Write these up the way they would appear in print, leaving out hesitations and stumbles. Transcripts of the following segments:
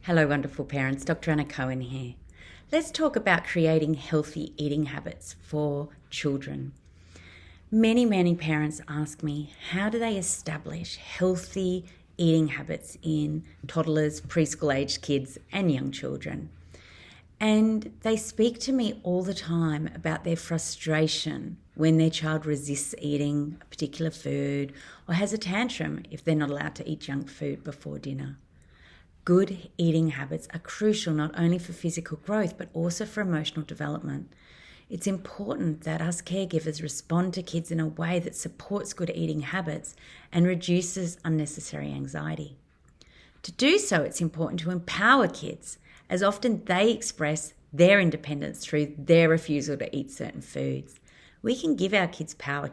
Hello, wonderful parents. Dr. Anna Cohen here. Let's talk about creating healthy eating habits for children. Many parents ask me, how do they establish healthy eating habits in toddlers, preschool aged kids, and young children? And they speak to me all the time about their frustration when their child resists eating a particular food or has a tantrum if they're not allowed to eat junk food before dinner. Good eating habits are crucial not only for physical growth but also for emotional development. It's important that us caregivers respond to kids in a way that supports good eating habits and reduces unnecessary anxiety. To do so, it's important to empower kids, as often they express their independence through their refusal to eat certain foods. We can give our kids power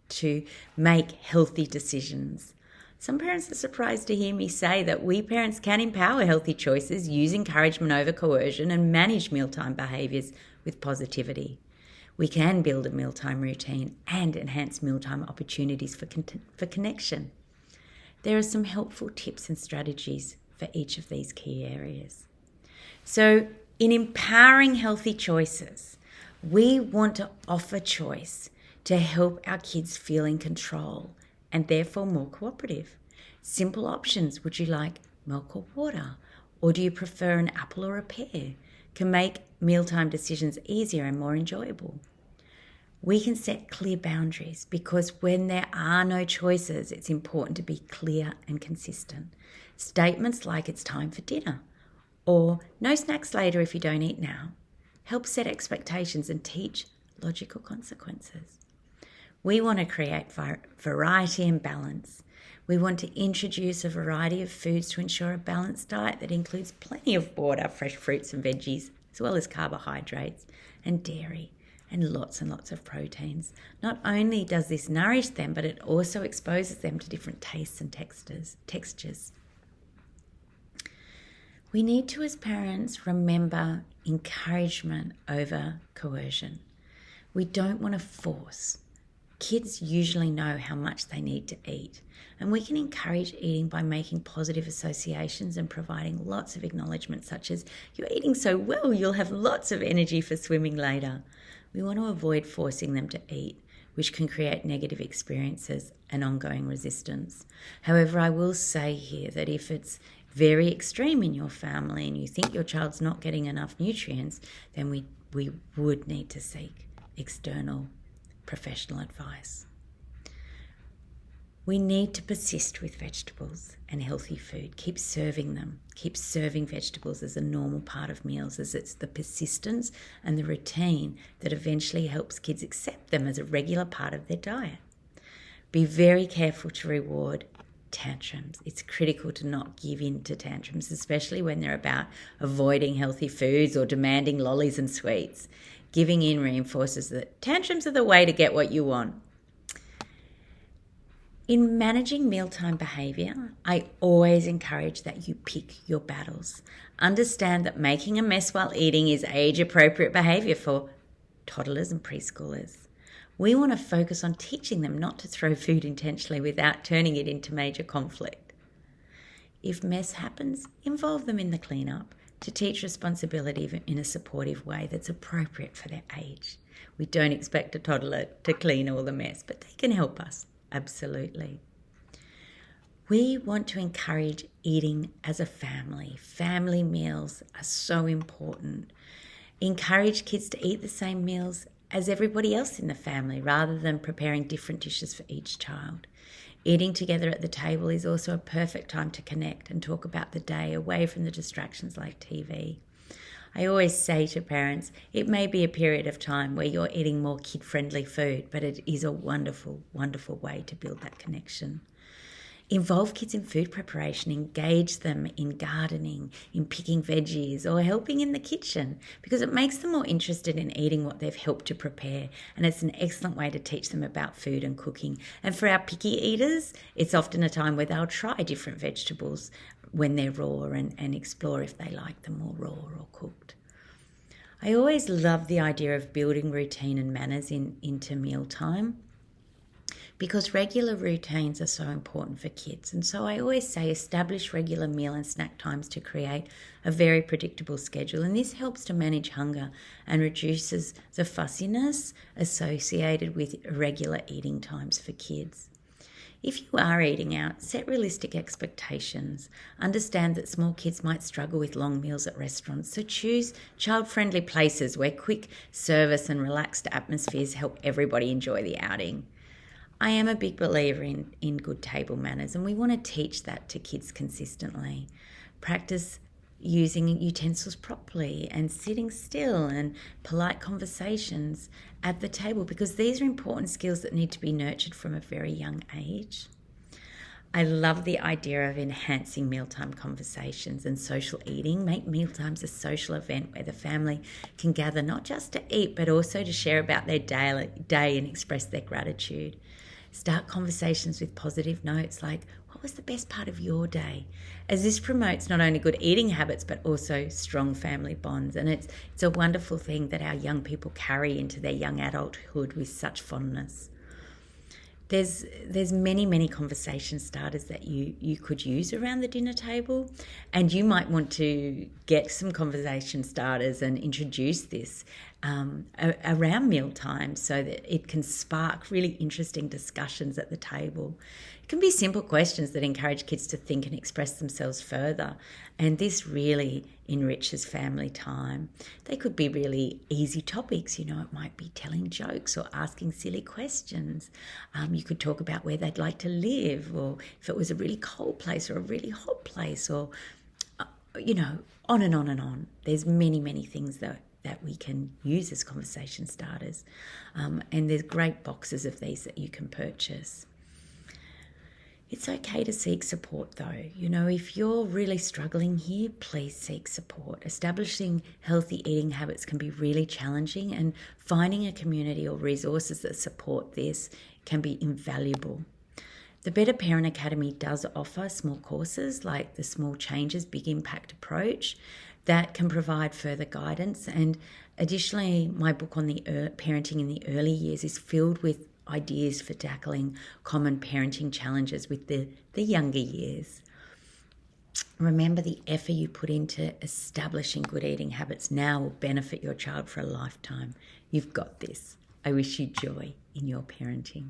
to make healthy decisions. Some parents are surprised to hear me say that we parents can empower healthy choices, use encouragement over coercion, and manage mealtime behaviours with positivity. We can build a mealtime routine and enhance mealtime opportunities for connection. There are some helpful tips and strategies for each of these key areas. So, in empowering healthy choices, we want to offer choice to help our kids feel in control and therefore more cooperative. Simple options, would you like milk or water? Or do you prefer an apple or a pear? Can make mealtime decisions easier and more enjoyable. We can set clear boundaries because when there are no choices, it's important to be clear and consistent. Statements like it's time for dinner or no snacks later if you don't eat now help set expectations and teach logical consequences. We want to create variety and balance. We want to introduce a variety of foods to ensure a balanced diet that includes plenty of water, fresh fruits and veggies, as well as carbohydrates and dairy and lots of proteins. Not only does this nourish them, but it also exposes them to different tastes and textures. We need to, as parents, remember encouragement over coercion. We don't want to force. Kids usually know how much they need to eat, and we can encourage eating by making positive associations and providing lots of acknowledgement, such as, "You're eating so well, you'll have lots of energy for swimming later." We want to avoid forcing them to eat, which can create negative experiences and ongoing resistance. However, I will say here that if it's very extreme in your family and you think your child's not getting enough nutrients, then we would need to seek external professional advice. We need to persist with vegetables and healthy food. Keep serving them. Keep serving vegetables as a normal part of meals, as it's the persistence and the routine that eventually helps kids accept them as a regular part of their diet. Be very careful to reward tantrums. It's critical to not give in to tantrums, especially when they're about avoiding healthy foods or demanding lollies and sweets. Giving in reinforces that tantrums are the way to get what you want. In managing mealtime behaviour, I always encourage that you pick your battles. Understand that making a mess while eating is age-appropriate behaviour for toddlers and preschoolers. We want to focus on teaching them not to throw food intentionally without turning it into major conflict. If mess happens, involve them in the cleanup to teach responsibility in a supportive way that's appropriate for their age. We don't expect a toddler to clean all the mess, but they can help us, absolutely. We want to encourage eating as a family. Family meals are so important. Encourage kids to eat the same meals as everybody else in the family rather than preparing different dishes for each child. Eating together at the table is also a perfect time to connect and talk about the day away from the distractions like TV. I always say to parents, it may be a period of time where you're eating more kid-friendly food, but it is a wonderful way to build that connection. Involve kids in food preparation, engage them in gardening, in picking veggies or helping in the kitchen because it makes them more interested in eating what they've helped to prepare, and it's an excellent way to teach them about food and cooking. And for our picky eaters, it's often a time where they'll try different vegetables when they're raw and explore if they like them more raw or cooked. I always love the idea of building routine and manners into mealtime. because regular routines are so important for kids. And so I always say establish regular meal and snack times to create a very predictable schedule. And this helps to manage hunger and reduces the fussiness associated with irregular eating times for kids. If you are eating out, set realistic expectations. Understand that small kids might struggle with long meals at restaurants, so choose child-friendly places where quick service and relaxed atmospheres help everybody enjoy the outing. I am a big believer in good table manners, and we want to teach that to kids consistently. Practice using utensils properly and sitting still and polite conversations at the table, because these are important skills that need to be nurtured from a very young age. I love the idea of enhancing mealtime conversations and social eating. Make mealtimes a social event where the family can gather not just to eat but also to share about their day and express their gratitude. Start conversations with positive notes like, what was the best part of your day? As this promotes not only good eating habits but also strong family bonds. And it's a wonderful thing that our young people carry into their young adulthood with such fondness. There's many conversation starters that you could use around the dinner table, and you might want to get some conversation starters and introduce this around mealtime so that it can spark really interesting discussions at the table. It can be simple questions that encourage kids to think and express themselves further, and this really enriches family time. They could be really easy topics, it might be telling jokes or asking silly questions. You could talk about where they'd like to live, or if it was a really cold place or a really hot place, or, on and on and on. There's many things that we can use as conversation starters. And there's great boxes of these that you can purchase. It's okay to seek support though. If you're really struggling here, please seek support. Establishing healthy eating habits can be really challenging, and finding a community or resources that support this can be invaluable. The Better Parent Academy does offer small courses like the Small Changes, Big Impact approach that can provide further guidance. And additionally, my book on the parenting in the early years is filled with ideas for tackling common parenting challenges with the younger years. Remember, the effort you put into establishing good eating habits now will benefit your child for a lifetime. You've got this. I wish you joy in your parenting.